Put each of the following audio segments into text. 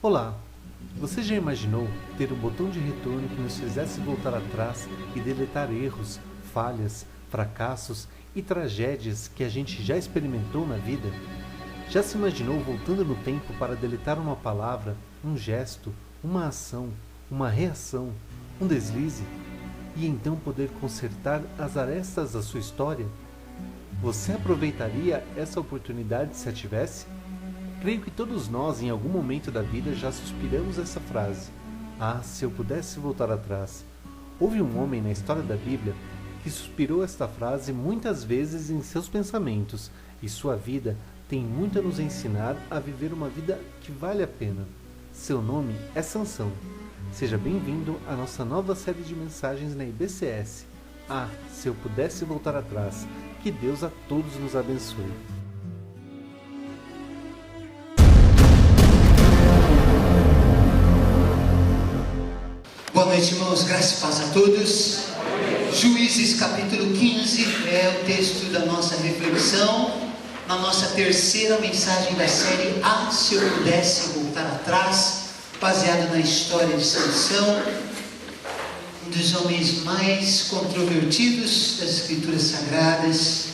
Olá! Você já imaginou ter um botão de retorno que nos fizesse voltar atrás e deletar erros, falhas, fracassos e tragédias que a gente já experimentou na vida? Já se imaginou voltando no tempo para deletar uma palavra, um gesto, uma ação, uma reação, um deslize e então poder consertar as arestas da sua história? Você aproveitaria essa oportunidade se a tivesse? Creio que todos nós, em algum momento da vida, já suspiramos essa frase. Ah, se eu pudesse voltar atrás. Houve um homem na história da Bíblia que suspirou esta frase muitas vezes em seus pensamentos, e sua vida tem muito a nos ensinar a viver uma vida que vale a pena. Seu nome é Sansão. Seja bem-vindo à nossa nova série de mensagens na IBCS. Ah, se eu pudesse voltar atrás. Que Deus a todos nos abençoe. Boa noite, irmãos, graça e paz a todos. Juízes capítulo 15 é o texto da nossa reflexão, na nossa terceira mensagem da série Ah, se eu pudesse voltar atrás, baseado na história de Sansão, um dos homens mais controvertidos das Escrituras Sagradas.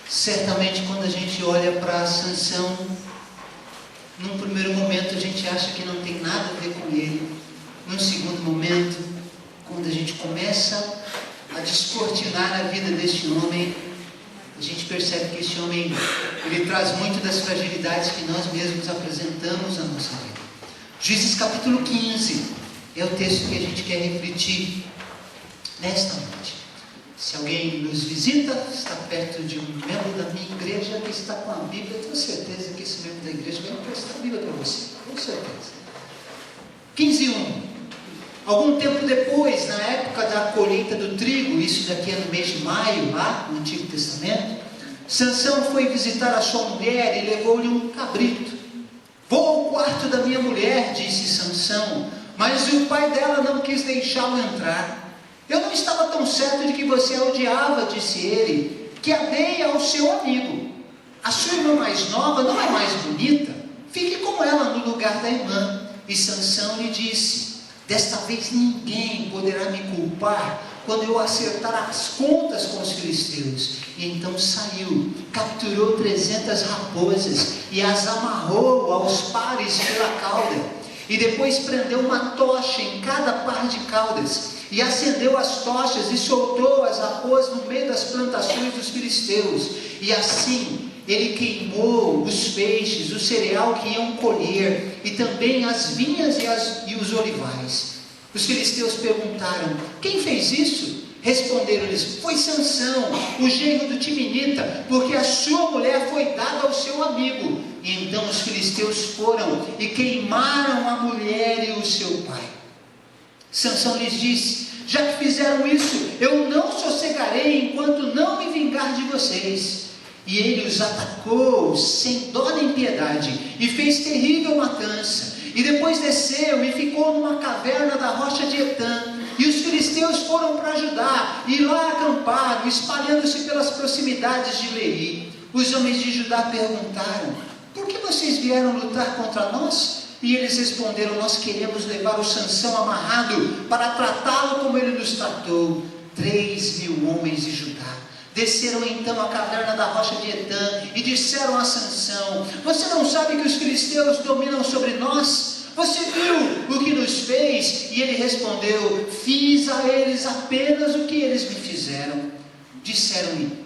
Certamente, quando a gente olha para Sansão, num primeiro momento a gente acha que não tem nada a ver com ele. Num segundo momento, quando a gente começa a descortinar a vida deste homem, a gente percebe que esse homem, ele traz muito das fragilidades que nós mesmos apresentamos na nossa vida. Juízes capítulo 15 é o texto que a gente quer refletir nesta noite. Se alguém nos visita, está perto de um membro da minha igreja que está com a Bíblia, eu tenho certeza que esse membro da igreja vai emprestar a Bíblia para você, com certeza. 15:1. Algum tempo depois, na época da colheita do trigo, isso daqui é no mês de maio, lá no Antigo Testamento, Sansão foi visitar a sua mulher e levou-lhe um cabrito. Vou ao quarto da minha mulher, disse Sansão, mas o pai dela não quis deixá-lo entrar. Eu não estava tão certo de que você a odiava, disse ele, que a dei ao seu amigo. A sua irmã mais nova não é mais bonita? Fique com ela no lugar da irmã. E Sansão lhe disse, desta vez ninguém poderá me culpar quando eu acertar as contas com os filisteus. E então saiu, capturou 300 raposas e as amarrou aos pares pela cauda. E depois prendeu uma tocha em cada par de caudas. E acendeu as tochas e soltou as raposas no meio das plantações dos filisteus. E assim ele queimou os feixes, o cereal que iam colher, e também as vinhas e os olivais. Os filisteus perguntaram, quem fez isso? Responderam-lhes, foi Sansão, o genro do Timinita, porque a sua mulher foi dada ao seu amigo. E então os filisteus foram e queimaram a mulher e o seu pai. Sansão lhes disse, já que fizeram isso, eu não sossegarei enquanto não me vingar de vocês. E ele os atacou sem dó nem piedade, e fez terrível matança. E depois desceu e ficou numa caverna da rocha de Etã. E os filisteus foram para Judá, e lá acamparam, espalhando-se pelas proximidades de Leí. Os homens de Judá perguntaram, por que vocês vieram lutar contra nós? E eles responderam, nós queremos levar o Sansão amarrado para tratá-lo como ele nos tratou. 3.000 homens de Judá desceram então à caverna da rocha de Etã e disseram a Sansão, você não sabe que os filisteus dominam sobre nós? Você viu o que nos fez? E ele respondeu, fiz a eles apenas o que eles me fizeram. Disseram-lhe,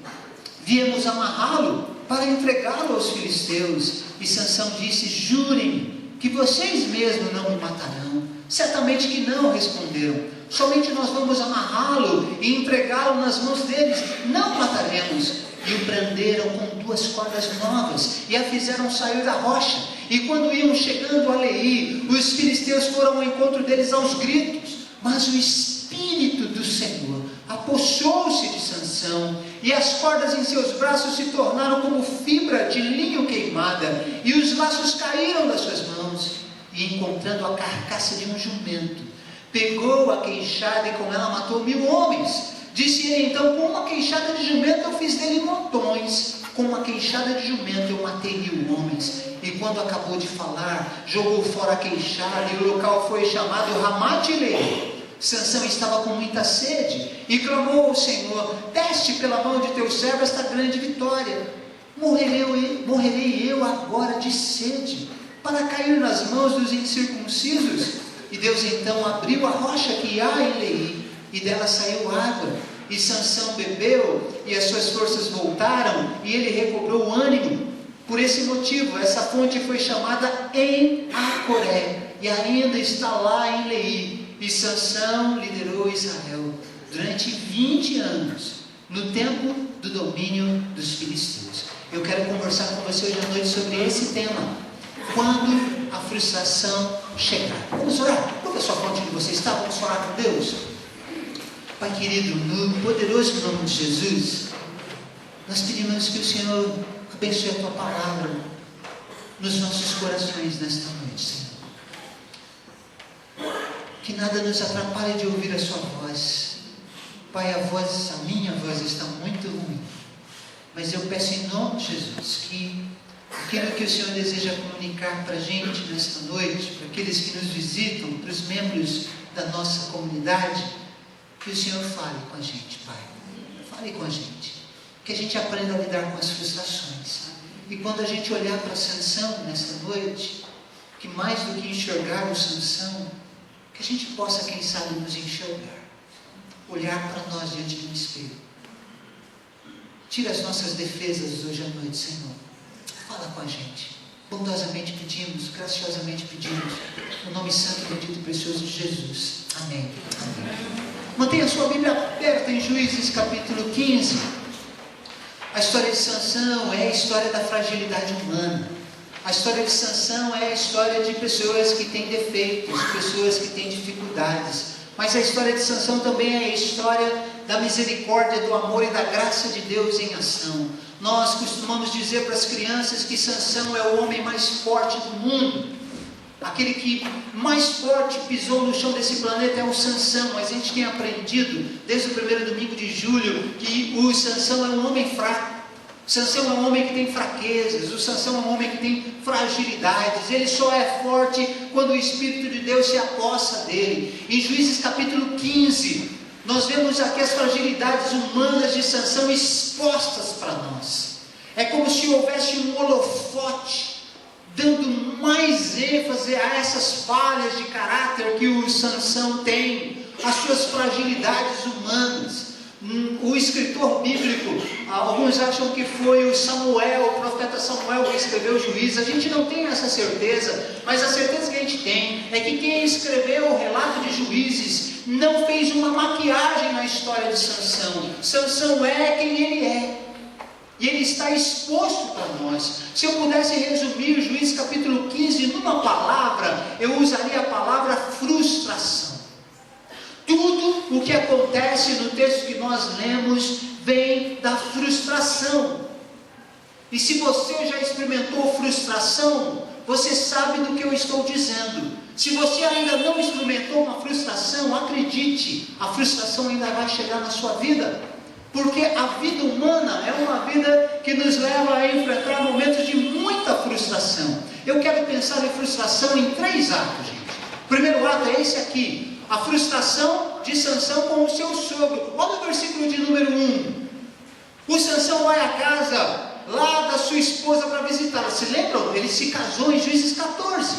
viemos amarrá-lo para entregá-lo aos filisteus. E Sansão disse, jurem que vocês mesmos não me matarão. Certamente que não, responderam. Somente nós vamos amarrá-lo e entregá-lo nas mãos deles. Não mataremos. E o prenderam com 2 cordas novas e a fizeram sair da rocha. E quando iam chegando a Leí, os filisteus foram ao encontro deles aos gritos. Mas o Espírito do Senhor apossou-se de Sansão, e as cordas em seus braços se tornaram como fibra de linho queimada, e os laços caíram das suas mãos. E encontrando a carcaça de um jumento, pegou a queixada e com ela matou 1.000 homens. Disse ele então, com uma queixada de jumento eu fiz dele montões, com uma queixada de jumento eu matei 1.000 homens. E quando acabou de falar, jogou fora a queixada, e o local foi chamado Ramate-Lehi. Sansão estava com muita sede, e clamou ao Senhor: deste pela mão de teu servo esta grande vitória. Morrerei eu agora de sede, para cair nas mãos dos incircuncisos? E Deus então abriu a rocha que há em Lehi, e dela saiu água, e Sansão bebeu, e as suas forças voltaram, e ele recobrou o ânimo. Por esse motivo, essa fonte foi chamada En-Hacoré, e ainda está lá em Lehi. E Sansão liderou Israel durante 20 anos, no tempo do domínio dos filisteus. Eu quero conversar com você hoje à noite sobre esse tema: quando a frustração chegar. Vamos orar? Qual é a sua fonte onde você está? Vamos falar com Deus. Pai querido, no poderoso nome de Jesus, nós pedimos que o Senhor abençoe a Tua palavra nos nossos corações nesta noite, Senhor. Que nada nos atrapalhe de ouvir a Sua voz. Pai, a minha voz está muito ruim, mas eu peço em nome de Jesus que aquilo que o Senhor deseja comunicar para a gente nesta noite, para aqueles que nos visitam, para os membros da nossa comunidade, que o Senhor fale com a gente, Pai. Fale com a gente. Que a gente aprenda a lidar com as frustrações. E quando a gente olhar para Sansão nesta noite, que mais do que enxergar o Sansão, que a gente possa, quem sabe, nos enxergar. Olhar para nós diante de um espelho. Tira as nossas defesas hoje à noite, Senhor. Fala com a gente. Bondosamente pedimos, graciosamente pedimos, no nome santo, bendito e precioso de Jesus. Amém. Amém. Mantenha a sua Bíblia aberta em Juízes capítulo 15. A história de Sansão é a história da fragilidade humana. A história de Sansão é a história de pessoas que têm defeitos, pessoas que têm dificuldades. Mas a história de Sansão também é a história da misericórdia, do amor e da graça de Deus em ação. Nós costumamos dizer para as crianças que Sansão é o homem mais forte do mundo. Aquele que mais forte pisou no chão desse planeta é o Sansão, mas a gente tem aprendido desde o primeiro domingo de julho que o Sansão é um homem fraco. O Sansão é um homem que tem fraquezas, o Sansão é um homem que tem fragilidades. Ele só é forte quando o Espírito de Deus se apossa dele. Em Juízes capítulo 15, nós vemos aqui as fragilidades humanas de Sansão expostas para nós. É como se houvesse um holofote dando mais ênfase a essas falhas de caráter que o Sansão tem, as suas fragilidades humanas. O escritor bíblico, alguns acham que foi o Samuel, o profeta Samuel, que escreveu Juízes. A gente não tem essa certeza, mas a certeza que a gente tem é que quem escreveu o relato de Juízes não fez uma maquiagem na história de Sansão. Sansão é quem ele é. E ele está exposto para nós. Se eu pudesse resumir Juízes capítulo 15 numa palavra, eu usaria a palavra frustração. Tudo o que acontece no texto que nós lemos vem da frustração. E se você já experimentou frustração, você sabe do que eu estou dizendo. Se você ainda não experimentou uma frustração, acredite, a frustração ainda vai chegar na sua vida. Porque a vida humana é uma vida que nos leva a enfrentar momentos de muita frustração. Eu quero pensar em frustração em 3 atos, gente. O primeiro ato é esse aqui. A frustração de Sansão com o seu sogro. Olha o versículo de número 1. O Sansão vai à casa lá da sua esposa para visitá-la. Se lembram? Ele se casou em Juízes 14.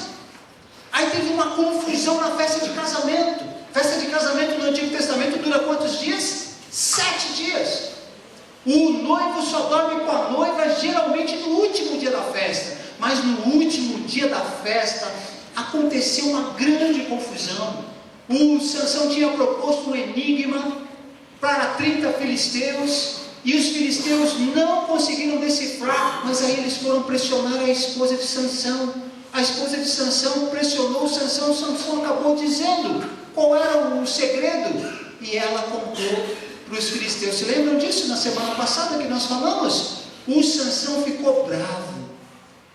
Aí teve uma confusão na festa de casamento. Festa de casamento no Antigo Testamento dura quantos dias? 7 dias. O noivo só dorme com a noiva geralmente no último dia da festa. Mas no último dia da festa aconteceu uma grande confusão. O Sansão tinha proposto um enigma para 30 filisteus, e os filisteus não conseguiram decifrar, mas aí eles foram pressionar a esposa de Sansão. A esposa de Sansão pressionou Sansão, Sansão acabou dizendo qual era o segredo, e ela contou para os filisteus. Se lembram disso na semana passada que nós falamos? O Sansão ficou bravo,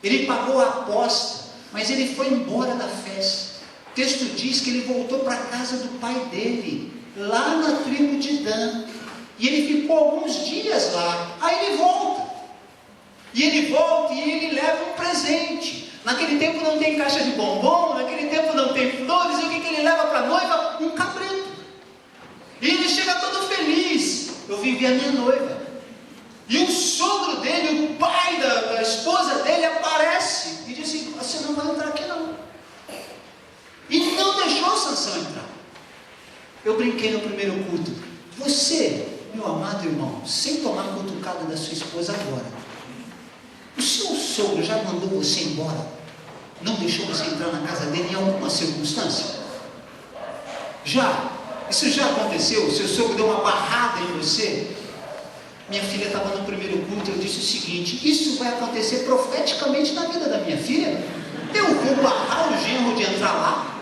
ele pagou a aposta, mas ele foi embora da festa. O texto diz que ele voltou para a casa do pai dele, lá na tribo de Dan, e ele ficou alguns dias lá. Aí ele volta, e ele leva um presente. Naquele tempo não tem caixa de bombom, naquele tempo não tem flores, e o que ele leva para a noiva? Um cabrito. E ele chega todo feliz: eu vim ver a minha noiva. E o sogro dele, o pai da esposa dele, aparece e diz assim: você não vai entrar aqui não. E não deixou Sansão entrar. Eu brinquei no primeiro culto: você, meu amado irmão, sem tomar cutucada da sua esposa agora, o seu sogro já mandou você embora? Não deixou você entrar na casa dele em alguma circunstância? Já? Isso já aconteceu? O seu sogro deu uma barrada em você? Minha filha estava no primeiro culto e eu disse o seguinte: isso vai acontecer profeticamente na vida da minha filha. Eu vou barrar o genro de entrar lá.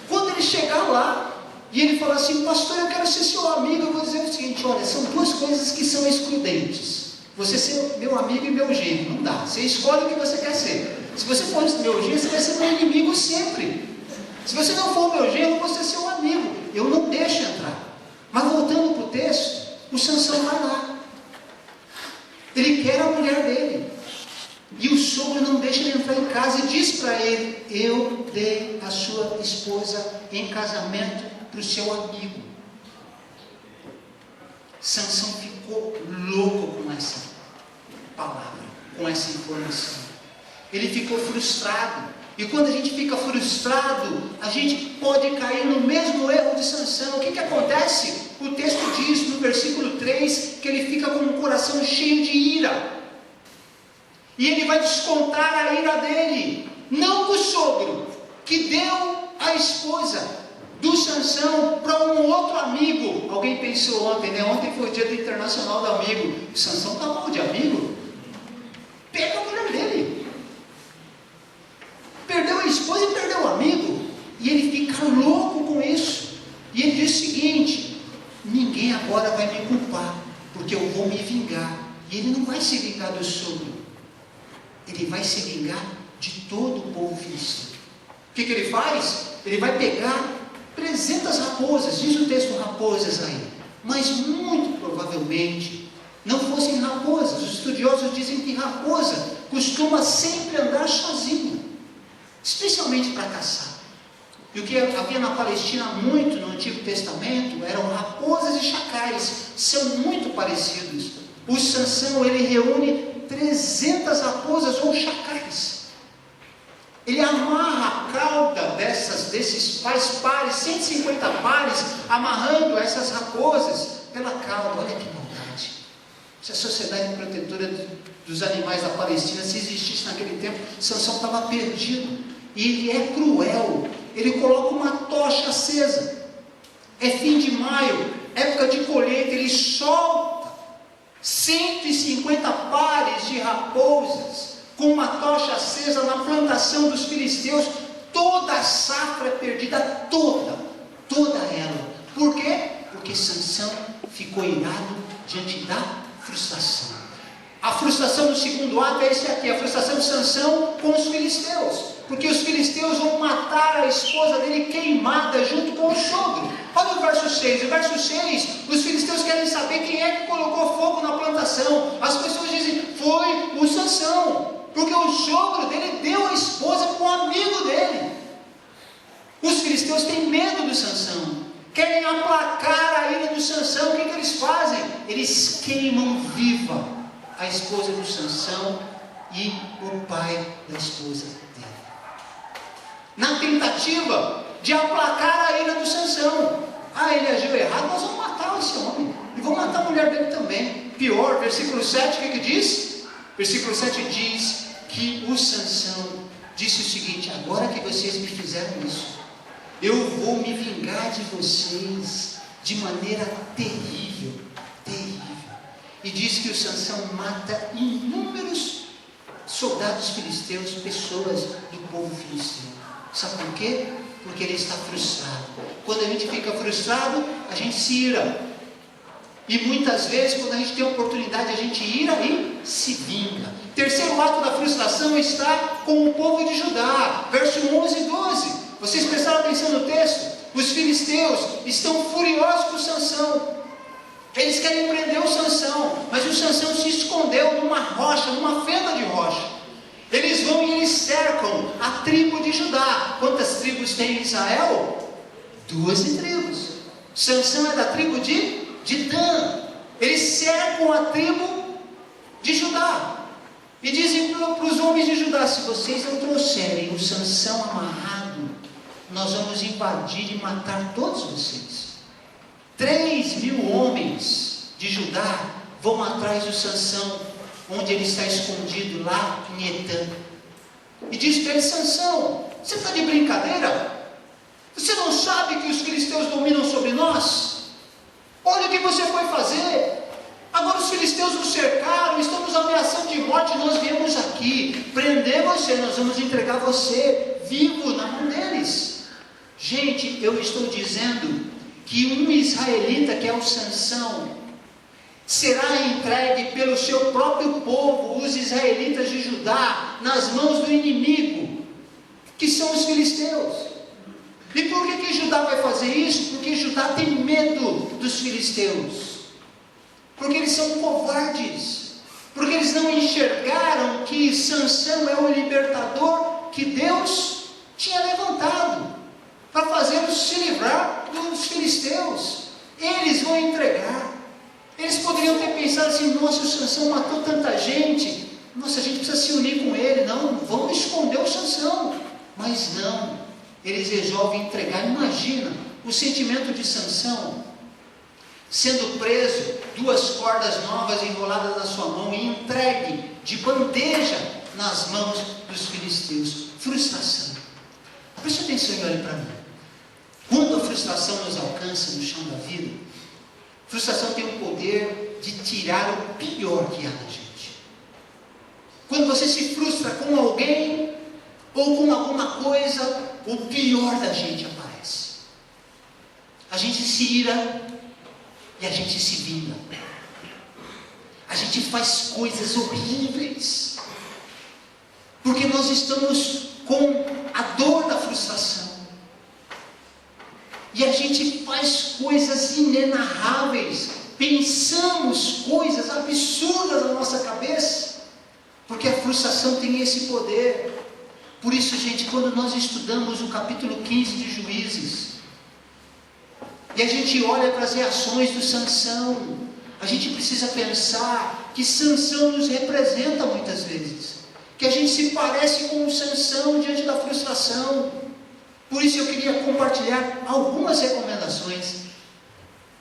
Quando ele chegar lá e ele falar assim: pastor, eu quero ser seu amigo, eu vou dizer o seguinte: olha, são duas coisas que são excludentes. Você ser meu amigo e meu genro, não dá. Você escolhe o que você quer ser. Se você for meu genro, você vai ser meu inimigo sempre. Se você não for meu genro, eu vou ser seu amigo. Eu não deixo entrar. Mas voltando para o texto, o Sansão vai lá. Ele quer a mulher dele. E o sogro não deixa ele entrar em casa e diz para ele: eu dei a sua esposa em casamento para o seu amigo. Sansão ficou louco com essa palavra, com essa informação. Ele ficou frustrado. E quando a gente fica frustrado, a gente pode cair no mesmo erro de Sansão. O que acontece? O texto diz no versículo 3 que ele fica com um coração cheio de ira. E ele vai descontar a ira dele, não do sogro, que deu a esposa do Sansão para um outro amigo. Alguém pensou ontem, né? Ontem foi o dia do Internacional do Amigo. O Sansão está mal de amigo? Pega a mulher dele. Perdeu a esposa e perdeu o amigo. E ele fica louco com isso. E ele diz o seguinte: ninguém agora vai me culpar, porque eu vou me vingar. E ele não vai se vingar do sogro. Ele vai se vingar de todo o povo filisteu. O que ele faz? Ele vai pegar 300 raposas, diz o texto raposas aí, mas muito provavelmente não fossem raposas. Os estudiosos dizem que raposa costuma sempre andar sozinha, especialmente para caçar. E o que havia na Palestina muito no Antigo Testamento eram raposas e chacais, são muito parecidos. O Sansão, ele reúne 300 raposas ou chacais. Ele amarra a cauda desses pares, 150 pares, amarrando essas raposas pela cauda. Olha que maldade. Se a Sociedade Protetora dos Animais da Palestina, se existisse naquele tempo, Sansão estava perdido. E ele é cruel. Ele coloca uma tocha acesa. É fim de maio, época de colheita, ele solta 150 pares de raposas com uma tocha acesa na plantação dos filisteus. Toda a safra é perdida, toda ela. Por quê? Porque Sansão ficou irado diante da frustração. A frustração do segundo ato é esse aqui, a frustração de Sansão com os filisteus, porque os filisteus vão matar a esposa dele queimada junto com o sogro. Olha o verso 6, o verso 6, os filisteus querem saber quem é que colocou fogo na plantação. As pessoas dizem: foi o Sansão, porque o sogro dele deu a esposa para um amigo dele. Os filisteus têm medo do Sansão, querem aplacar a ira do Sansão. O que eles fazem? Eles queimam viva a esposa do Sansão e o pai da esposa dele, na tentativa de aplacar a ira do Sansão. Ele agiu errado, nós vamos matar esse homem e vamos matar a mulher dele também. Pior, versículo 7, o que diz? Versículo 7 diz que o Sansão disse o seguinte: agora que vocês me fizeram isso, eu vou me vingar de vocês de maneira terrível, terrível. E diz que o Sansão mata inúmeros soldados filisteus, pessoas do povo filisteu. Sabe por quê? Porque ele está frustrado. Quando a gente fica frustrado, a gente se ira. E muitas vezes, quando a gente tem a oportunidade, a gente ira e se vinga. Terceiro ato da frustração está com o povo de Judá. Verso 11 e 12. Vocês prestaram atenção no texto? Os filisteus estão furiosos com Sansão. Eles querem prender o Sansão, mas o Sansão se escondeu numa rocha, numa fenda de rocha. Eles vão e eles cercam tem em Israel? 12 tribos. Sansão é da tribo de Dan. Eles cercam a tribo de Judá e dizem para os homens de Judá: se vocês não trouxerem o Sansão amarrado, nós vamos invadir e matar todos vocês. 3.000 homens de Judá vão atrás do Sansão, onde ele está escondido lá em Etã, e diz para ele: Sansão, você está de brincadeira? Você não sabe que os filisteus dominam sobre nós? Olha o que você foi fazer. Agora os filisteus nos cercaram, estamos ameaçando de morte. Nós viemos aqui prender você, nós vamos entregar você vivo na mão deles. Gente, eu estou dizendo que um israelita, que é o Sansão, será entregue pelo seu próprio povo, os israelitas de Judá, nas mãos do inimigo, que são os filisteus. E por que Judá vai fazer isso? Porque Judá tem medo dos filisteus, porque eles são covardes, porque eles não enxergaram que Sansão é o libertador que Deus tinha levantado para fazê-los se livrar dos filisteus. Eles vão entregar. Eles poderiam ter pensado assim: nossa, o Sansão matou tanta gente, nossa, a gente precisa se unir com ele. Não, vamos esconder o Sansão. Mas não, eles resolvem entregar. Imagina o sentimento de Sansão, sendo preso, 2 cordas novas enroladas na sua mão e entregue de bandeja nas mãos dos filisteus. Frustração. Preste atenção e olhe para mim. Quando a frustração nos alcança no chão da vida, a frustração tem o poder de tirar o pior que há na gente. Quando você se frustra com alguém ou com alguma coisa, o pior da gente aparece. A gente se ira e a gente se vinga. A gente faz coisas horríveis, porque nós estamos com a dor da frustração. E a gente faz coisas inenarráveis, pensamos coisas absurdas na nossa cabeça, porque a frustração tem esse poder. Por isso, gente, quando nós estudamos o capítulo 15 de Juízes, e a gente olha para as reações do Sansão, a gente precisa pensar que Sansão nos representa muitas vezes, que a gente se parece com o Sansão diante da frustração. Por isso eu queria compartilhar algumas recomendações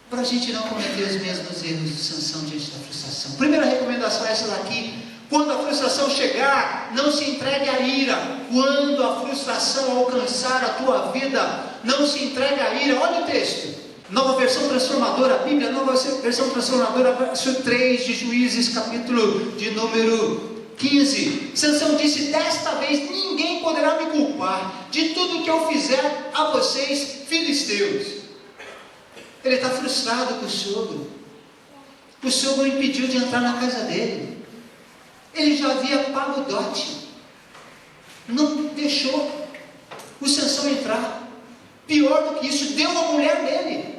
para a gente não cometer os mesmos erros de Sansão diante da frustração. Primeira recomendação é essa daqui: quando a frustração chegar, não se entregue à ira. Quando a frustração alcançar a tua vida, não se entregue à ira. Olha o texto, Nova Versão Transformadora, a Bíblia, Nova Versão Transformadora, verso 3 de Juízes, capítulo de número 15. Sansão disse: desta vez ninguém poderá me culpar de tudo que eu fizer a vocês, filisteus. Ele está frustrado com o sogro. O sogro o impediu de entrar na casa dele. Ele já havia pago o dote, não deixou o Sansão entrar. Pior do que isso, deu a mulher dele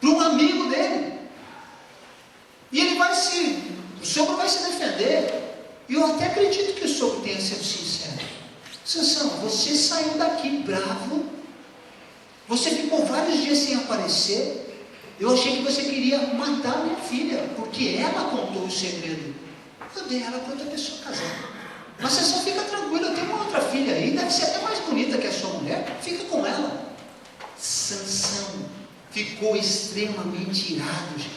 para um amigo dele. E ele o sogro vai se defender. E eu até acredito que o sogro tenha sido sincero: Sansão, você saiu daqui bravo, você ficou vários dias sem aparecer, eu achei que você queria matar minha filha, porque ela contou o segredo. Eu dei ela para outra pessoa casar. Mas Sansão, fica tranquilo, eu tenho uma outra filha aí, deve ser até mais bonita que a sua mulher, fica com ela. Sansão ficou extremamente irado, gente,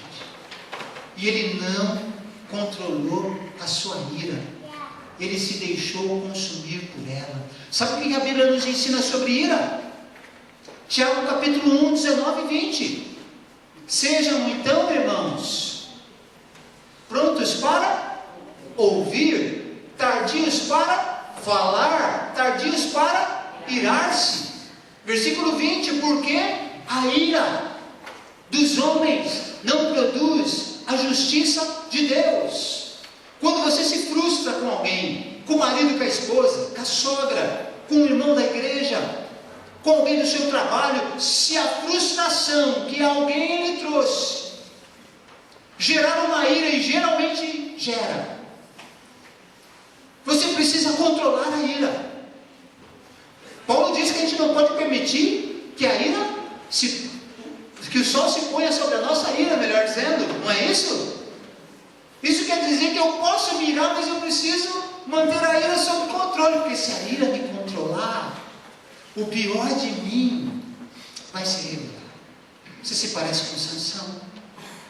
e ele não controlou a sua ira, ele se deixou consumir por ela. Sabe o que a Bíblia nos ensina sobre ira? Tiago capítulo 1, 19 e 20. Sejam então, irmãos, prontos para ouvir, tardios para falar, tardios para irar-se. Versículo 20: porque a ira dos homens não produz a justiça de Deus. Quando você se frustra com alguém, com o marido, com a esposa, com a sogra, com o irmão da igreja, com alguém do seu trabalho, se a frustração que alguém lhe trouxe gerar uma ira, e geralmente gera, você precisa controlar a ira. Paulo diz que a gente não permitir que que o sol se ponha sobre a nossa ira, melhor dizendo, não é isso? Isso quer dizer que eu posso me irar, mas eu preciso manter a ira sob controle, porque se a ira me controlar, o pior de mim vai se revelar. Você se parece com Sansão?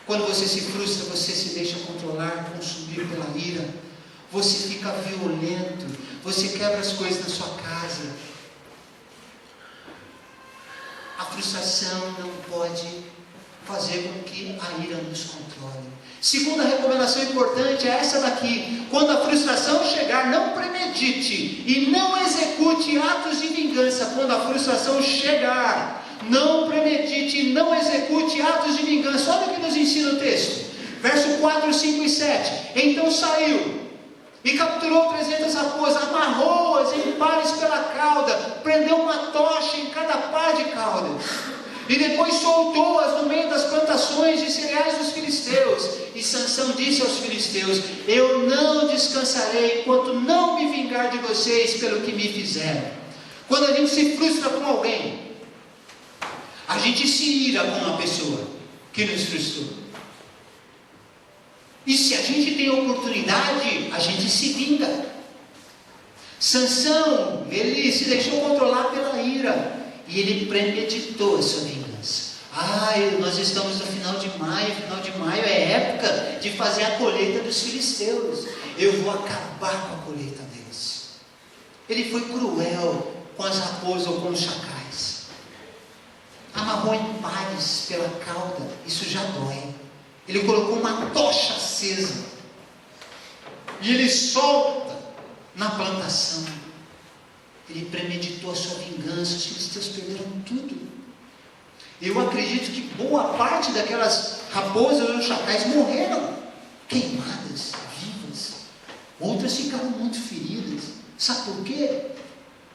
Quando você se frustra, você se deixa controlar, consumir pela ira, você fica violento, você quebra as coisas na sua casa. A frustração não pode fazer com que a ira nos controle. Segunda recomendação importante é essa daqui: quando a frustração chegar, não premedite e não execute atos de vingança. Quando a frustração chegar, não premedite e não execute atos de vingança. Olha o que nos ensina o texto, verso 4, 5 e 7. Então saiu e capturou 300 raposas, amarrou-as em pares pela cauda, prendeu uma tocha em cada par de caudas, e depois soltou-as no meio das plantações de cereais dos filisteus. E Sansão disse aos filisteus: eu não descansarei enquanto não me vingar de vocês pelo que me fizeram. Quando a gente se frustra com alguém, a gente se ira com uma pessoa que nos frustrou. E se a gente tem oportunidade, a gente se vinga. Sansão, ele se deixou controlar pela ira e ele premeditou a sua vingança. Nós estamos no final de maio. Final de maio é época de fazer a colheita dos filisteus. Eu vou acabar com a colheita deles. Ele foi cruel com as raposas ou com os chacais. Amarrou em pares pela cauda. Isso já dói. Ele colocou uma tocha acesa e ele solta na plantação. Ele premeditou a sua vingança. Os filisteus perderam tudo. Eu acredito que boa parte daquelas raposas ou chacais morreram queimadas, vivas. Outras ficaram muito feridas. Sabe por quê?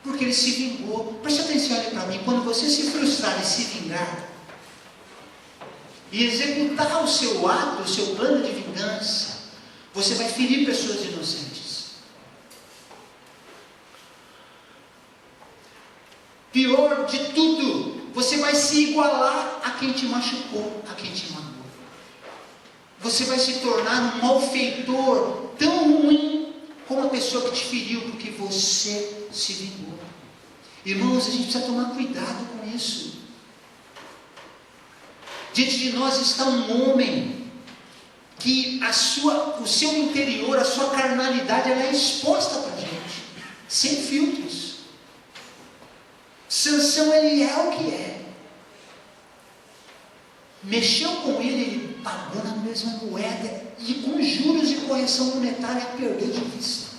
Porque ele se vingou. Preste atenção, olha para mim. Quando você se frustrar e se vingar e executar o seu ato, o seu plano de vingança, você vai ferir pessoas inocentes. Pior de tudo, você vai se igualar a quem te machucou, a quem te magoou. Você vai se tornar um malfeitor tão ruim como a pessoa que te feriu, porque você se vingou. Irmãos, a gente precisa tomar cuidado com isso. Diante de nós está um homem que o seu interior, a sua carnalidade, ela é exposta para a gente, sem filtros. Sansão, ele é o que é. Mexeu com ele pagou na mesma moeda e com juros de correção monetária perdeu de vista.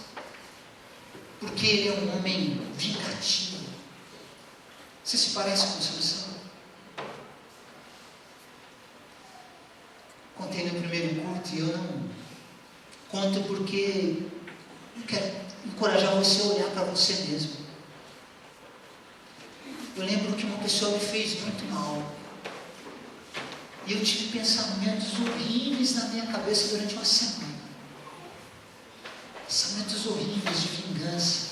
Porque ele é um homem vingativo. Você se parece com Sansão? Contei no primeiro culto e eu não conto porque eu quero encorajar você a olhar para você mesmo. Eu lembro que uma pessoa me fez muito mal. E eu tive pensamentos horríveis na minha cabeça durante uma semana. Pensamentos horríveis de vingança,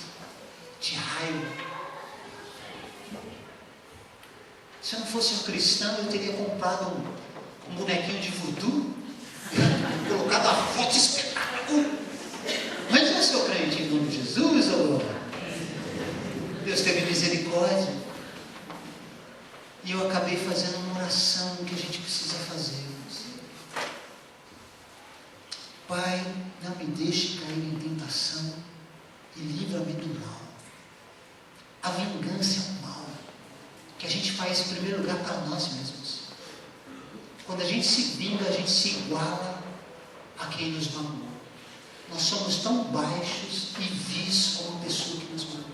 de raiva. Se eu não fosse um cristão, eu teria comprado um bonequinho de voodoo, colocado a foto espetáculo. Mas eu sou crente em nome de Jesus, Deus teve misericórdia. E eu acabei fazendo uma oração que a gente precisa fazer. Pai, não me deixe cair em tentação e livra-me do mal. A vingança é um mal que a gente faz em primeiro lugar para nós mesmos. Quando a gente se vinga, a gente se iguala a quem nos magoou. Nós somos tão baixos e vis como a pessoa que nos magoou.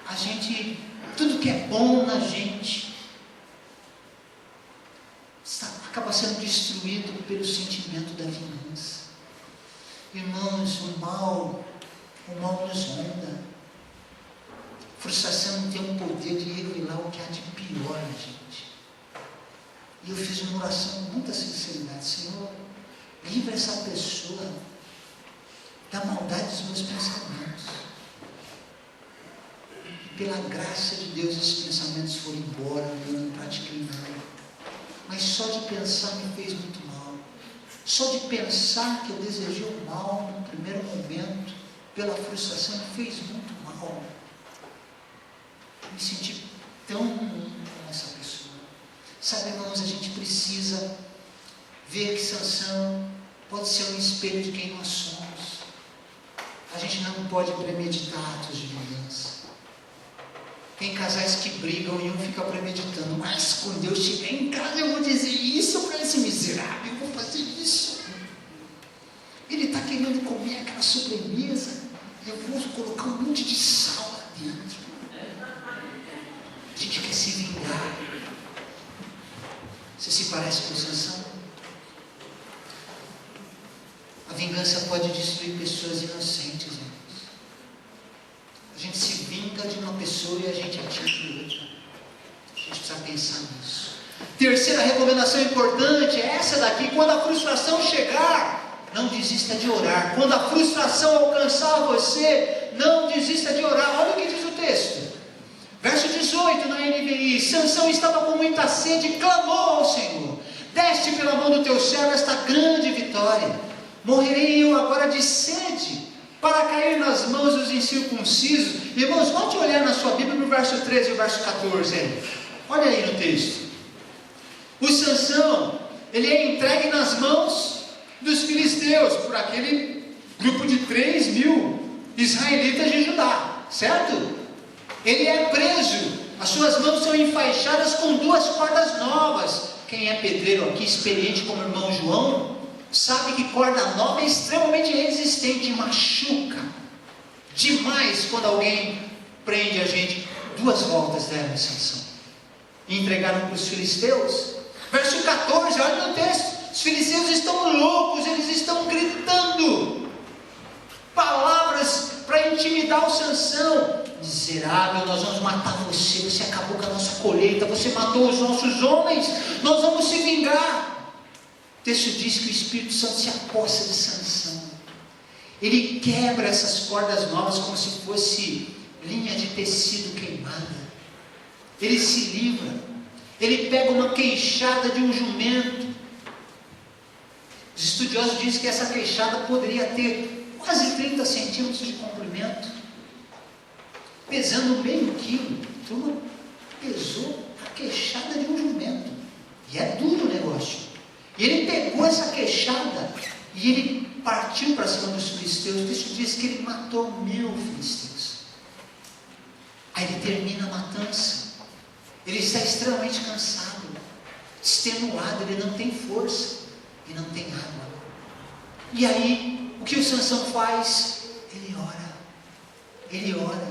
A gente, tudo que é bom na gente acaba sendo destruído pelo sentimento da vingança. Irmãos, o mal nos ronda. Frustração tem o poder de revelar o que há de pior na gente. E eu fiz uma oração com muita sinceridade: Senhor, livra essa pessoa da maldade dos meus pensamentos. pela graça de Deus, esses pensamentos foram embora, andando, praticando. Mas só de pensar me fez muito mal. Só de pensar que eu desejei o mal no primeiro momento, pela frustração, me fez muito mal. Eu me senti tão ruim com essa pessoa. Sabe, irmãos, a gente precisa ver que Sansão pode ser um espelho de quem nós somos. A gente não pode premeditar atos de vingança. Tem casais que brigam e um fica premeditando, mas quando eu chegar em casa eu vou dizer isso para esse miserável, eu vou fazer isso. Ele está querendo comer aquela sobremesa, eu vou colocar um monte de sal lá dentro. A gente quer se vingar. Você se parece com Sansão? A vingança pode destruir pessoas inocentes, irmãos. A gente se vinga de uma pessoa e a gente atinge outra. A gente precisa pensar nisso. Terceira recomendação importante é essa daqui: quando a frustração chegar, não desista de orar. Quando a frustração alcançar você, não desista de orar. Olha o que diz o texto. Verso 18 na NVI: Sansão estava com muita sede e clamou ao Senhor: deste pela mão do teu servo esta grande vitória. Morrerei eu agora de sede, para cair nas mãos dos incircuncisos. Irmãos, volte a olhar na sua Bíblia no verso 13 e o verso 14. Aí. Olha aí no texto. O Sansão, ele é entregue nas mãos dos filisteus, por aquele grupo de 3.000 israelitas de Judá, certo? Ele é preso, as suas mãos são enfaixadas com 2 cordas novas. Quem é pedreiro aqui, experiente como o irmão João, sabe que corda nova é extremamente resistente, machuca demais quando alguém prende a gente. 2 voltas deram em Sansão e entregaram para os filisteus. Verso 14, olha no texto. Os filisteus estão loucos, eles estão gritando palavras para intimidar o Sansão. Miserável, nós vamos matar você, você acabou com a nossa colheita, você matou os nossos homens, nós vamos se vingar. O texto diz que o Espírito Santo se apossa de Sansão. Ele quebra essas cordas novas como se fosse linha de tecido queimada. Ele se livra. Ele pega uma queixada de um jumento. Os estudiosos dizem que essa queixada poderia ter quase 30 centímetros de comprimento, pesando meio quilo. Então, pesou a queixada de um jumento. E é duro o negócio. E ele pegou essa queixada e ele partiu para cima dos filisteus. O texto diz que ele matou 1.000 filisteus. Aí ele termina a matança. Ele está extremamente cansado, extenuado, ele não tem força e não tem água. E aí, o que o Sansão faz? Ele ora. Ele ora.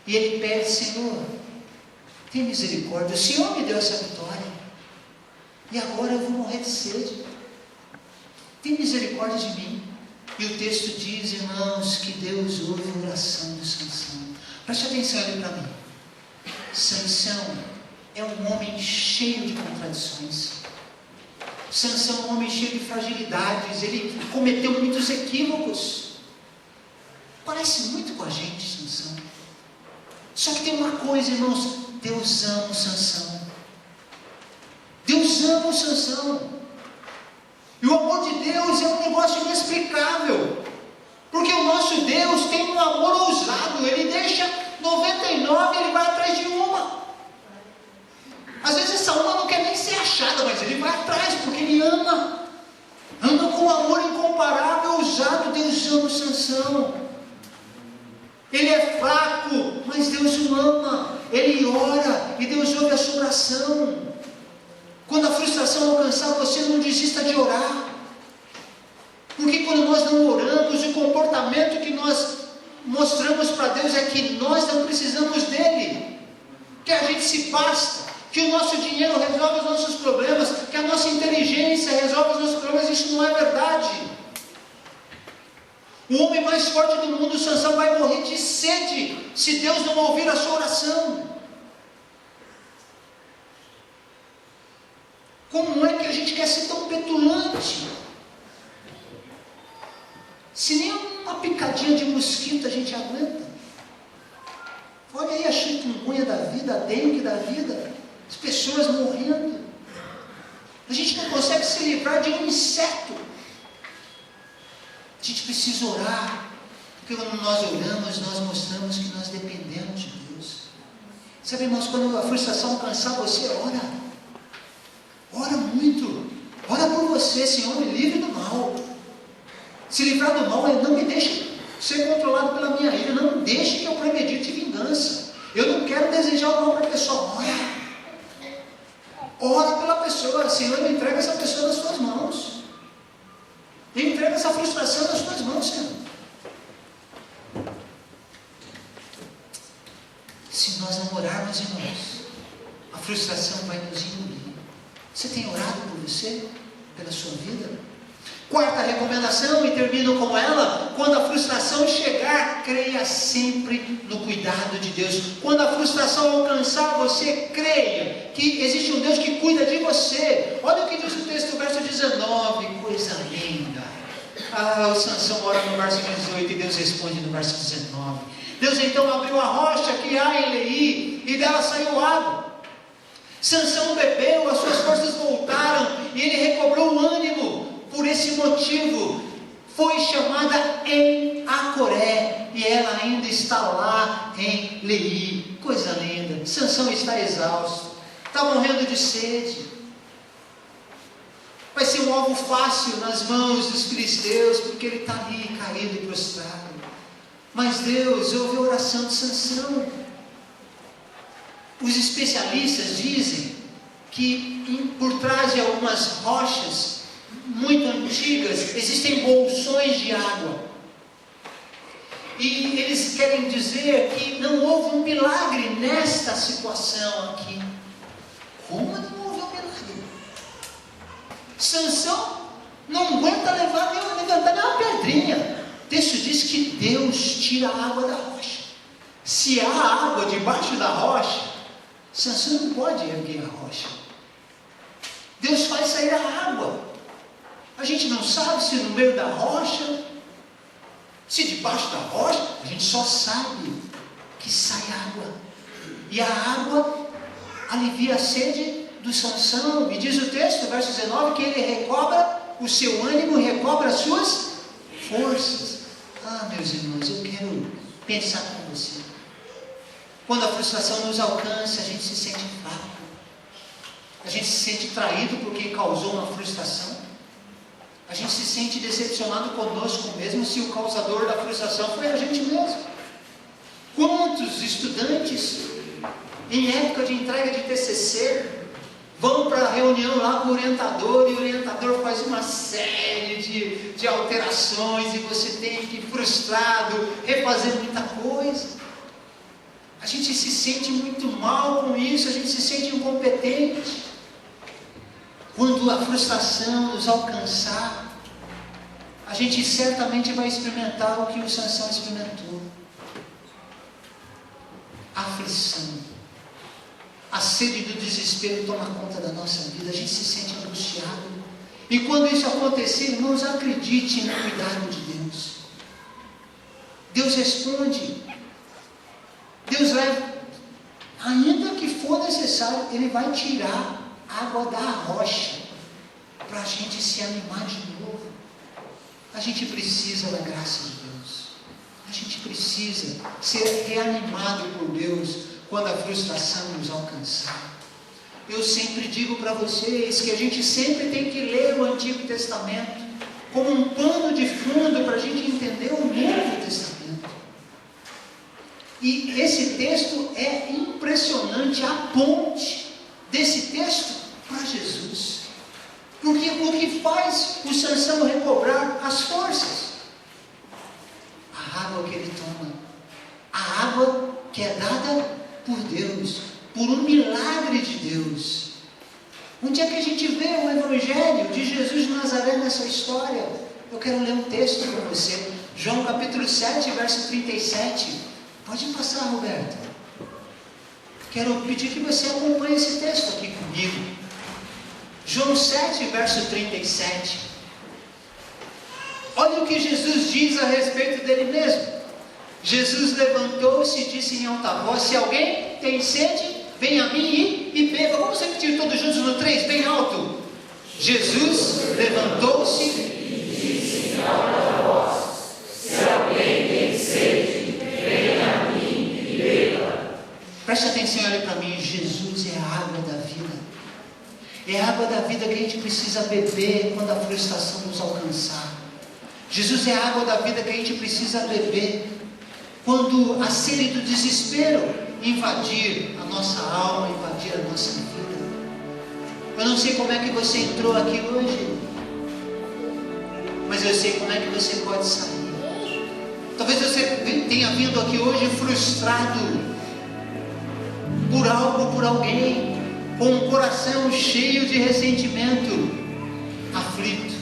E ele pede: Senhor, tem misericórdia. O Senhor me deu essa vitória. E agora eu vou morrer de sede. Tem misericórdia de mim. E o texto diz, irmãos, que Deus ouve a oração de Sansão. Preste atenção ali para mim. Sansão é um homem cheio de contradições. Sansão é um homem cheio de fragilidades. Ele cometeu muitos equívocos. Parece muito com a gente, Sansão. Só que tem uma coisa, irmãos: Deus ama o Sansão. Deus ama o Sansão. E o amor de Deus é um negócio inexplicável. Porque o nosso Deus tem um amor ousado. Ele deixa 99 e ele vai atrás de uma. Às vezes essa uma não quer nem ser achada, mas ele vai atrás porque ele ama. Ama com amor incomparável, ousado. Deus ama o Sansão. Ele é fraco, mas Deus o ama. Ele ora e Deus ouve a sua oração. Quando a frustração alcançar você, não desista de orar. Porque quando nós não oramos, o comportamento que nós mostramos para Deus é que nós não precisamos dele, que a gente se basta, que o nosso dinheiro resolve os nossos problemas, que a nossa inteligência resolve os nossos problemas. Isso não é verdade. O homem mais forte do mundo, Sansão, vai morrer de sede se Deus não ouvir a sua oração. Como é que a gente quer ser tão petulante? Se nem uma picadinha de mosquito a gente aguenta. Olha aí a chikungunya da vida, a dengue da vida, as pessoas morrendo. A gente não consegue se livrar de um inseto. A gente precisa orar, porque quando nós oramos, nós mostramos que nós dependemos de Deus. Sabe, irmãos, quando a frustração alcançar você, ora. Ora muito. Ora por você, Senhor, me livre do mal. Se livrar do mal, não me deixe ser controlado pela minha ira, não deixe que eu premedite vingança. Eu não quero desejar o mal para a pessoa. Ora pela pessoa. Senhor, me entrega essa pessoa nas suas mãos. Me entrega essa frustração nas suas mãos, Senhor. Se nós não orarmos, irmãos, a frustração vai nos engolir. Você tem orado por você? Pela sua vida? Quarta recomendação, e termino com ela: quando a frustração chegar, creia sempre no cuidado de Deus. Quando a frustração alcançar você, creia que existe um Deus que cuida de você. Olha o que diz o texto, verso 19, coisa linda. O Sansão ora no verso 18 e Deus responde no verso 19. Deus então abriu a rocha que há em Leí, e dela saiu água. Sansão bebeu, as suas forças voltaram, e ele recobrou o ânimo. Por esse motivo, foi chamada em Acoré, e ela ainda está lá em Leí. Coisa linda. Sansão está exausto, está morrendo de sede. Vai ser um alvo fácil nas mãos dos filisteus, porque ele está ali caído e prostrado. Mas Deus ouve a oração de Sansão. Os especialistas dizem que por trás de algumas rochas muito antigas existem bolsões de água, e eles querem dizer que não houve um milagre nesta situação aqui. Como não houve um milagre? Sansão não aguenta levantar nem uma pedrinha. O texto diz que Deus tira a água da rocha. Se há água debaixo da rocha, Sansão não pode erguer a rocha. Deus faz sair a água. A gente não sabe se no meio da rocha, se debaixo da rocha. A gente só sabe que sai água. E a água alivia a sede do Sansão. E diz o texto, verso 19, que ele recobra o seu ânimo, recobra as suas forças. Meus irmãos, eu quero pensar com você. Quando a frustração nos alcança, a gente se sente fraco. A gente se sente traído porque causou uma frustração. A gente se sente decepcionado conosco mesmo, se o causador da frustração foi a gente mesmo. Quantos estudantes, em época de entrega de TCC, vão para a reunião lá com o orientador, e o orientador faz uma série de alterações, e você tem que ir frustrado, refazer muita coisa. A gente se sente muito mal com isso, a gente se sente incompetente. Quando a frustração nos alcançar, a gente certamente vai experimentar o que o Sansão experimentou: aflição. A sede do desespero toma conta da nossa vida, a gente se sente angustiado. E quando isso acontecer, irmãos, acredite no cuidado de Deus. Deus responde. Deus vai, ainda que for necessário, Ele vai tirar água da rocha para a gente se animar de novo. A gente precisa da graça de Deus. A gente precisa ser reanimado por Deus quando a frustração nos alcançar. Eu sempre digo para vocês que a gente sempre tem que ler o Antigo Testamento como um pano de fundo para a gente entender o Novo Testamento. E esse texto é impressionante, a ponte desse texto para Jesus. Porque o que faz o Sansão recobrar as forças? A água que ele toma, a água que é dada por Deus, por um milagre de Deus. Onde é que a gente vê o Evangelho de Jesus de Nazaré nessa história? Eu quero ler um texto para você, João capítulo 7, verso 37. Pode passar, Roberto. Quero pedir que você acompanhe esse texto aqui comigo. João 7, verso 37. Olha o que Jesus diz a respeito dele mesmo. Jesus levantou-se e disse em alta voz: se alguém tem sede, venha a mim e beba. Vamos repetir todos juntos no 3, bem alto. Jesus levantou-se e disse em alta voz: se alguém tem sede, venha a mim e beba. Preste atenção e olhe para mim. Jesus é a água da vida. É a água da vida que a gente precisa beber quando a frustração nos alcançar. Jesus é a água da vida que a gente precisa beber quando a sede do desespero invadir a nossa alma, invadir a nossa vida. Eu não sei como é que você entrou aqui hoje, mas eu sei como é que você pode sair. Talvez você tenha vindo aqui hoje frustrado por algo, por alguém, com um coração cheio de ressentimento, aflito.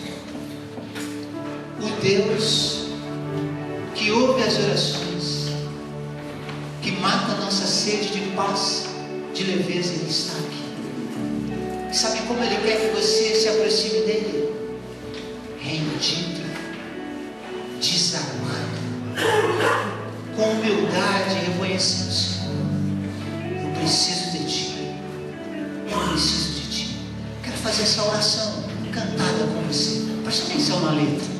O Deus que ouve as orações, que mata a nossa sede de paz, de leveza, Ele está aqui. Sabe como Ele quer que você se aproxime dEle? Rendido, desarmado, com humildade, reconhecendo: Senhor, eu preciso de Ti, eu preciso de Ti. Quero fazer essa oração cantada com você. Preste atenção na letra.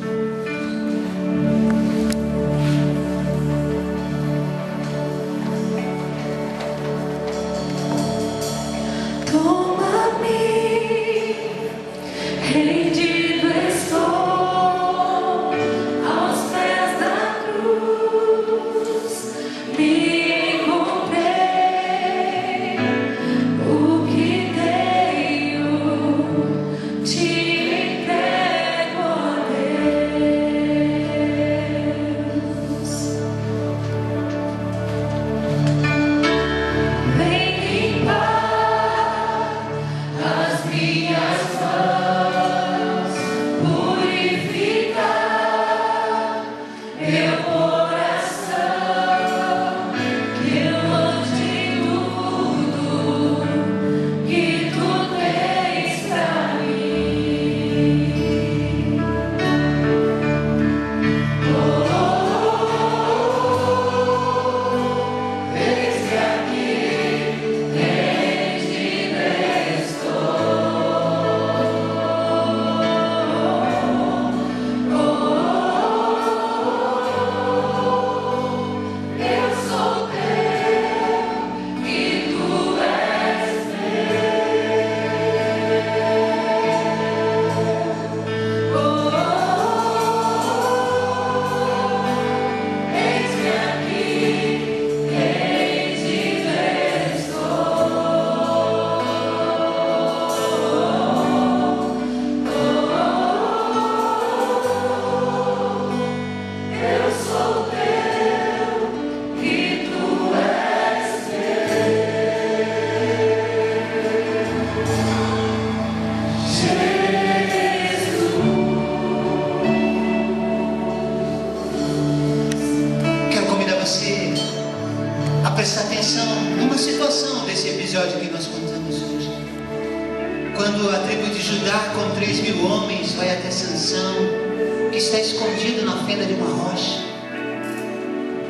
Prestar atenção numa situação desse episódio que nós contamos hoje. Quando a tribo de Judá com 3.000 homens vai até Sansão, que está escondido na fenda de uma rocha.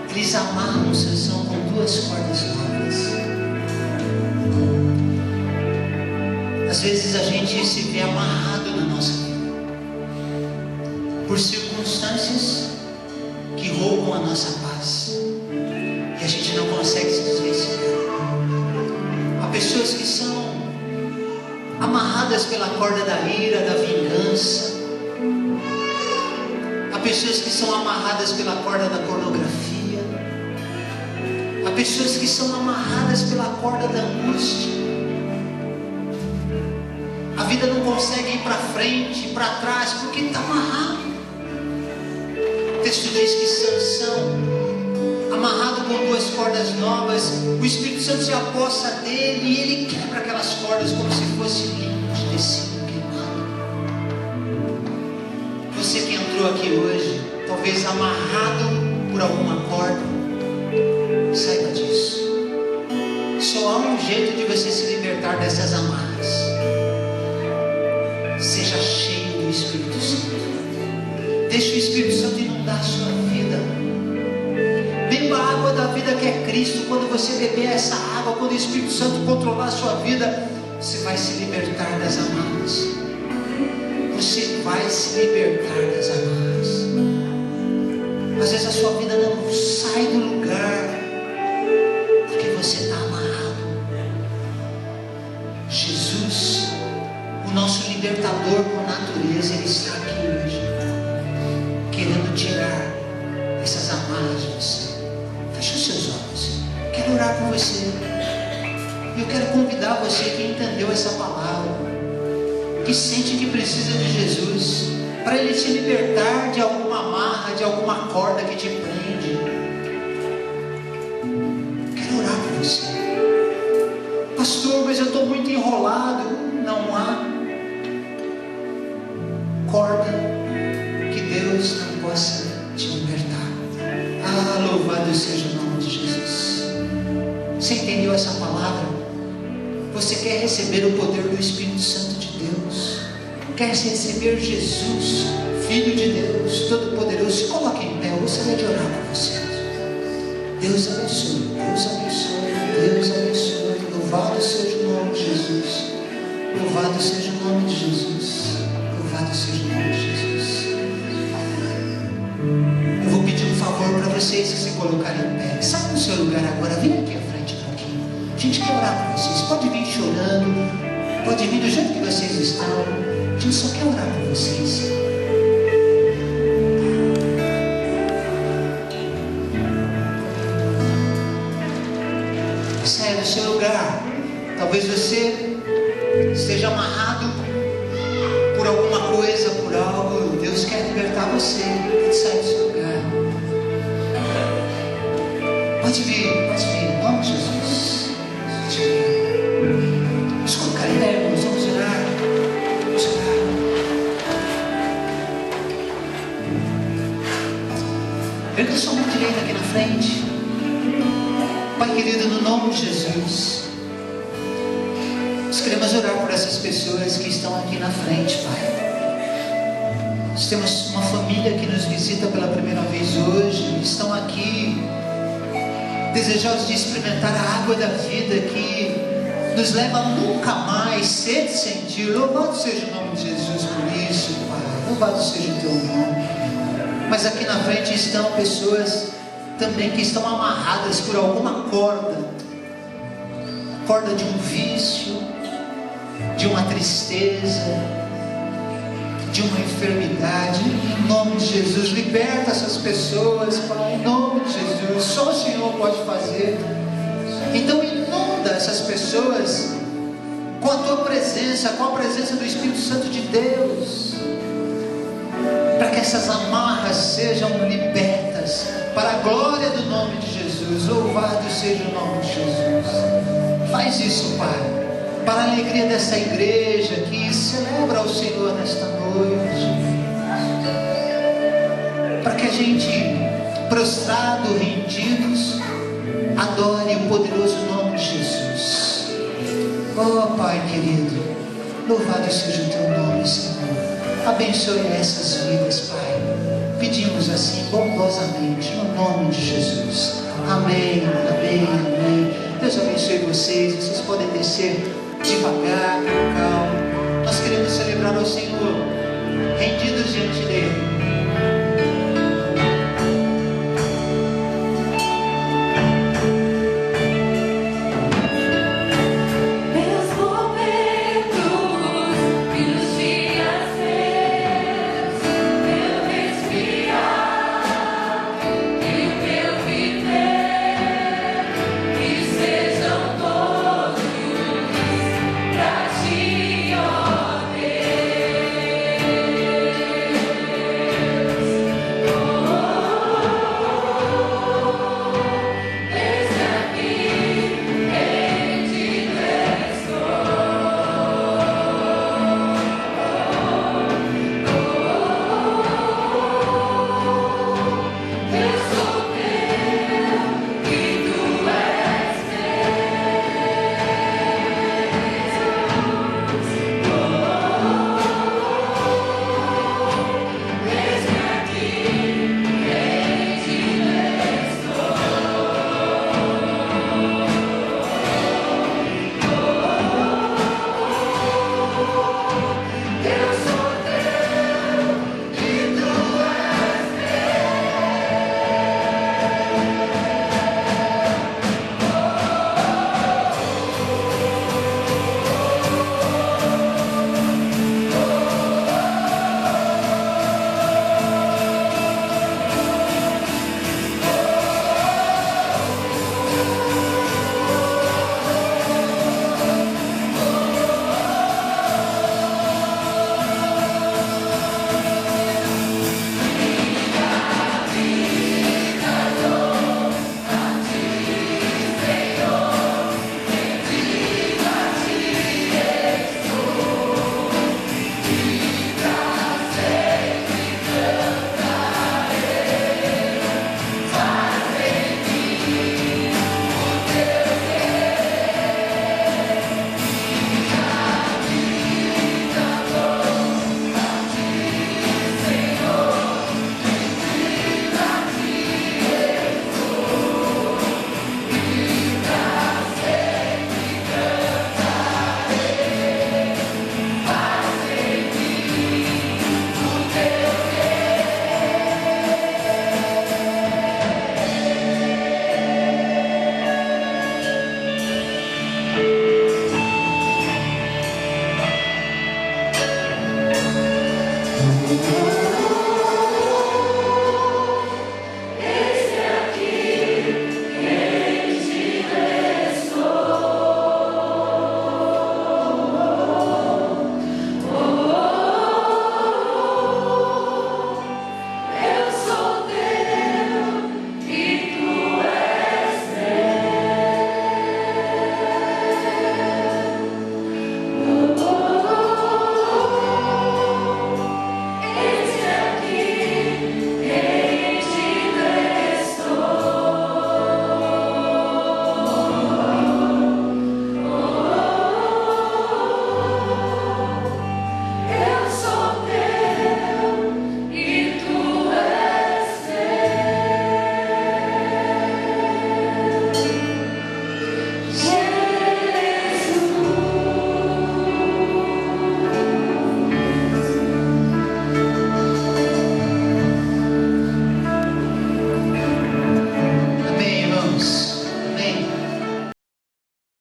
Eles amarram Sansão com 2 cordas novas. Às vezes a gente se vê amarrado na nossa vida por circunstâncias que roubam a nossa paz. E a gente não consegue se desvencilhar. Há pessoas que são amarradas pela corda da ira, da vingança. Há pessoas que são amarradas pela corda da pornografia. Há pessoas que são amarradas pela corda da angústia. A vida não consegue ir para frente, para trás, porque está amarrado. O texto diz que Sansão, amarrado com 2 cordas novas, o Espírito Santo se aposta dele e ele quebra aquelas cordas como se fosse linho de tecido queimado. Você que entrou aqui hoje, talvez amarrado por alguma corda, saiba disso. Só há um jeito de você se libertar dessas amarras. Seja cheio do Espírito Santo. Deixe o Espírito Santo inundar a sua vida. Beba vida que é Cristo, quando você beber essa água, quando o Espírito Santo controlar a sua vida, você vai se libertar das amarras. Você vai se libertar das amarras. Às vezes a sua vida não sai do lugar porque você está amarrado. Jesus, o nosso libertador por natureza, Ele está aqui hoje, querendo tirar essas amarras de você. Feche os seus olhos. Quero orar por você. E eu quero convidar você que entendeu essa palavra, que sente que precisa de Jesus, para Ele te libertar de alguma amarra, de alguma corda que te prende. Quero orar por você. Pastor, mas eu estou muito enrolado. Não há corda que Deus não possa te libertar. Ah, louvado seja o nome de Jesus. Você entendeu essa palavra? Você quer receber o poder do Espírito Santo de Deus? Quer receber Jesus, Filho de Deus, Todo-Poderoso? Se coloque em pé, eu gostaria de orar por você. Deus abençoe, Deus abençoe, Deus abençoe. Louvado seja o nome de Jesus. Louvado seja o nome de Jesus. Louvado seja o nome de Jesus. Eu vou pedir um favor para vocês se colocarem em pé. Sai do seu lugar agora, vem aqui à frente um pouquinho. A gente quer orar por vocês. Pode vir chorando, pode vir do jeito que vocês estão. A gente só quer orar por vocês. Saia do seu lugar. Talvez você esteja amarrado por alguma coisa, por algo. Deus quer libertar você. Sai do seu lugar. Pode vir, em nome de Jesus. Pode vir. Vamos colocar em pé, irmãos. Vamos orar. Vamos orar. Erga sua mão direita aqui na frente. Pai querido, no nome de Jesus, nós queremos orar por essas pessoas que estão aqui na frente, Pai. Nós temos uma família que nos visita pela primeira vez hoje, estão aqui desejosos de experimentar a água da vida que nos leva a nunca mais ser de sentir. Louvado seja o nome de Jesus por isso, Pai. Louvado seja o Teu nome. Mas aqui na frente estão pessoas também que estão amarradas por alguma corda de um vício, de uma tristeza, de uma enfermidade. Em nome de Jesus, liberta essas pessoas, Pai, em nome de Jesus. Só o Senhor pode fazer. Então inunda essas pessoas com a Tua presença, com a presença do Espírito Santo de Deus, para que essas amarras sejam libertas para a glória do nome de Jesus. Louvado seja o nome de Jesus. Faz isso, Pai, para a alegria dessa igreja que celebra ao Senhor nesta noite, para que a gente, prostrado, rendidos, adore o poderoso nome de Jesus. Oh, Pai querido, louvado seja o Teu nome, Senhor. Abençoe essas vidas, Pai. Pedimos assim bondosamente, no nome de Jesus. Amém, amém, amém. Deus abençoe vocês. Vocês podem descer devagar, com calma. Nós queremos celebrar ao Senhor, rendidos diante dEle.